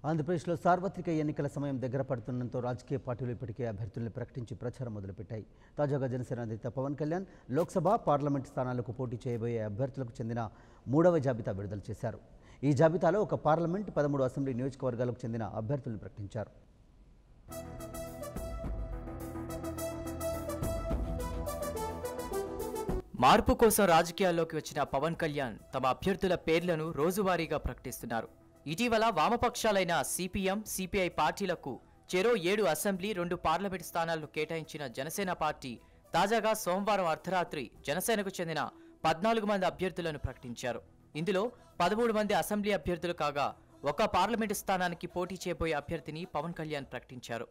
ఆంధ్రప్రదేశ్లో సార్వత్రిక ఎన్నికల సమయం దగ్గర పడుతుండటంతో రాజకీయ పార్టీలు ఇప్పటికే అభ్యర్థులను ప్రకటించి ప్రచారం మొదలుపెట్టాయి. తాజాగా జనసేన అధినేత పవన్ కళ్యాణ్ లోక్సభ, పార్లమెంట్ స్థానాలకు పోటీ చేయబోయే అభ్యర్థులకు చెందిన 3వ జాబితా విడుదల చేశారు. ఈ జాబితాలో ఒక పార్లమెంట్, 13 అసెంబ్లీ నియోజకవర్గాలకు చెందిన అభ్యర్థులను ప్రకటించారు. మార్పు కోసం రాజకీయాల్లోకి వచ్చిన పవన్ కళ్యాణ్ తమ అభ్యర్థుల పేర్లను రోజువారీగా ప్రకటిస్తున్నారు. ఇటీవల వామపక్షాలైన సిపిఎం, సిపిఐ పార్టీలకు చెరో 7 అసెంబ్లీ, 2 పార్లమెంట్ స్థానాలను కేటాయించిన జనసేన పార్టీ తాజాగా సోమవారం అర్ధరాత్రి జనసేనకు చెందిన 14 మంది అభ్యర్థులను ప్రకటించారు. ఇందులో 13 మంది అసెంబ్లీ అభ్యర్థులు కాగా ఒక పార్లమెంటు స్థానానికి పోటీ చేయబోయే అభ్యర్థిని పవన్ కళ్యాణ్ ప్రకటించారు.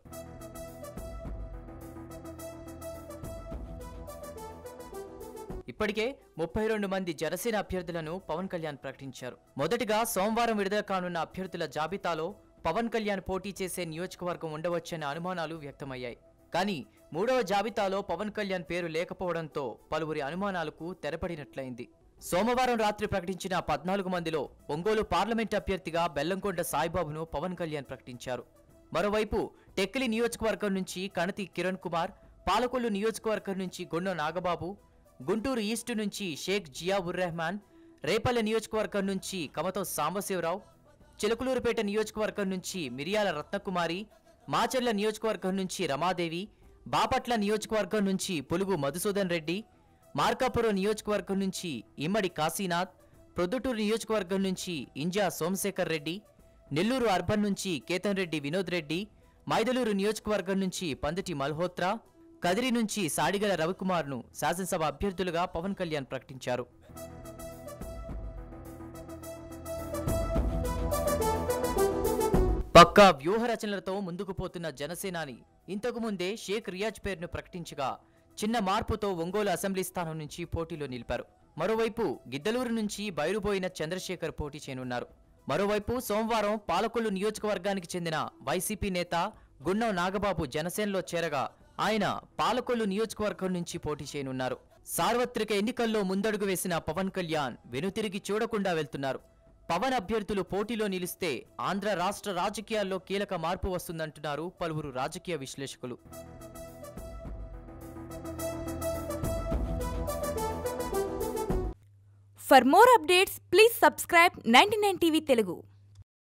ఇప్పటికే 32 మంది జనసేన అభ్యర్థులను పవన్ కళ్యాణ్ ప్రకటించారు. మొదటిగా సోమవారం విడుదల కానున్న అభ్యర్థుల జాబితాలో పవన్ కళ్యాణ్ పోటీ చేసే నియోజకవర్గం ఉండవచ్చనే అనుమానాలు వ్యక్తమయ్యాయి. కానీ 3వ జాబితాలో పవన్ కళ్యాణ్ పేరు లేకపోవడంతో పలువురి అనుమానాలకు తెరపడినట్లయింది. సోమవారం రాత్రి ప్రకటించిన 14 మందిలో ఒంగోలు పార్లమెంట్ అభ్యర్థిగా బెల్లంకొండ సాయిబాబును పవన్ కళ్యాణ్ ప్రకటించారు. మరోవైపు టెక్కిలి నియోజకవర్గం నుంచి కణతి కిరణ్ కుమార్, పాలకొల్లు నియోజకవర్గం నుంచి గొండో నాగబాబు, గుంటూరు ఈస్ట్ నుంచి షేక్ జియా ఉర్ రెహమాన్, రేపల్లె నియోజకవర్గం నుంచి కమతో సాంబశివరావు, చిలకలూరుపేట నియోజకవర్గం నుంచి మిరియాల రత్నకుమారి, మాచర్ల నియోజకవర్గం నుంచి రమాదేవి, బాపట్ల నియోజకవర్గం నుంచి పులుగు మధుసూదన్ రెడ్డి, మార్కాపురం నియోజకవర్గం నుంచి ఇమ్మడి కాశీనాథ్, ప్రొద్దుటూరు నియోజకవర్గం నుంచి ఇంజా సోమశేఖర్ రెడ్డి, నెల్లూరు అర్బన్ నుంచి కేతన్ రెడ్డి వినోద్ రెడ్డి, మైదలూరు నియోజకవర్గం నుంచి పందిటి మల్హోత్రా, కదిరి నుంచి సాడిగల రవికుమార్ను శాసనసభ అభ్యర్థులుగా పవన్ కళ్యాణ్ ప్రకటించారు. పక్కా వ్యూహరచనలతో ముందుకు పోతున్న జనసేనాని ఇంతకు ముందే షేక్ రియాజ్ పేరును ప్రకటించగా చిన్న మార్పుతో ఒంగోలు అసెంబ్లీ స్థానం నుంచి పోటీలో నిలిపారు. మరోవైపు గిద్దలూరు నుంచి బయలుపోయిన చంద్రశేఖర్ పోటీ చేయనున్నారు. మరోవైపు సోమవారం పాలకొల్లు నియోజకవర్గానికి చెందిన వైసీపీ నేత గుండం నాగబాబు జనసేనలో చేరగా ఆయన పాలకొల్లు నియోజకవర్గం నుంచి పోటీ చేయనున్నారు. సార్వత్రిక ఎన్నికల్లో ముందడుగు వేసిన పవన్ కళ్యాణ్ వెనుతిరిగి చూడకుండా వెళ్తున్నారు. పవన్ అభ్యర్థులు పోటీలో నిలిస్తే ఆంధ్ర రాష్ట్ర రాజకీయాల్లో కీలక మార్పు వస్తుందంటున్నారు పలువురు రాజకీయ విశ్లేషకులు. For more updates, please subscribe 99 TV Telugu.